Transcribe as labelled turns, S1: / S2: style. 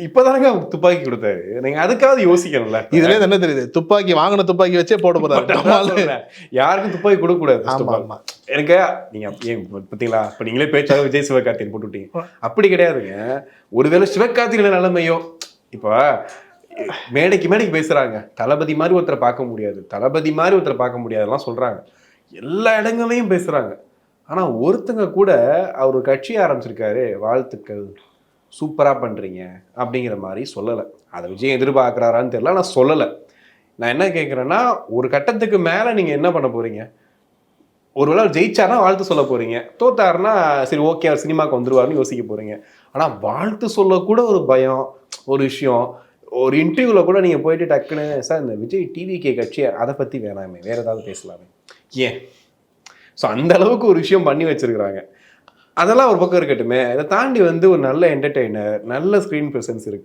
S1: இப்பதானங்க துப்பாக்கி கொடுத்தாரு, நீங்க அதுக்காவது யோசிக்கணும்ல.
S2: இதுல என்ன தெரியுது, துப்பாக்கி வாங்கின துப்பாக்கி வச்சே போட போறாரு.
S1: யாருக்கும் துப்பாக்கி கொடுக்க கூடாது.
S2: ஆமா ஆமா.
S1: எனக்கு நீங்க ஏன் பாத்தீங்களா, இப்ப நீங்களே பேச்சாக விஜய் சிவகார்த்திகேயன் போட்டு விட்டீங்க. அப்படி கிடையாதுங்க. ஒருவேளை சிவகார்த்திகேயன் நிலைமையோ, இப்ப மேடைக்கு பேசுறாங்க, தளபதி மாதிரி ஒருத்தரை பார்க்க முடியாது, தளபதி மாதிரி ஒருத்தரை பார்க்க முடியாதுலாம் சொல்றாங்க, எல்லா இடங்களையும் பேசுறாங்க. ஆனா ஒருத்தங்க கூட அவர் கட்சி ஆரம்பிச்சிருக்காரு, வாழ்த்துக்கள் சூப்பரா பண்றீங்க அப்படிங்கிற மாதிரி சொல்லலை. அதை விஜய் எதிர்பார்க்குறாரான்னு தெரியல, நான் சொல்லலை. நான் என்ன கேட்குறேன்னா, ஒரு கட்டத்துக்கு மேலே நீங்கள் என்ன பண்ண போறீங்க? ஒருவேளை ஜெயிச்சாருன்னா வாழ்த்து சொல்ல போறீங்க, தோத்தாருன்னா சரி ஓகே அவர் சினிமாவுக்கு வந்துருவாருன்னு யோசிக்க போறீங்க. ஆனால் வாழ்த்து சொல்லக்கூட ஒரு பயம், ஒரு விஷயம். ஒரு இன்டர்வியூவில் கூட நீங்கள் போயிட்டு டக்குன்னு சார் இந்த விஜய் டிவிகே கட்சி அதை பற்றி வேணாமே, வேற ஏதாவது பேசலாமே, ஏன்? ஸோ அந்த அளவுக்கு ஒரு விஷயம் பண்ணி வச்சிருக்கிறாங்க. அதெல்லாம் ஒரு பக்கம் இருக்கட்டுமே, இதை தாண்டி ஒரு நல்ல என்டர்டெய்னர், நல்ல ஸ்க்ரீன் ப்ரெசன்ஸ் இருக்கு.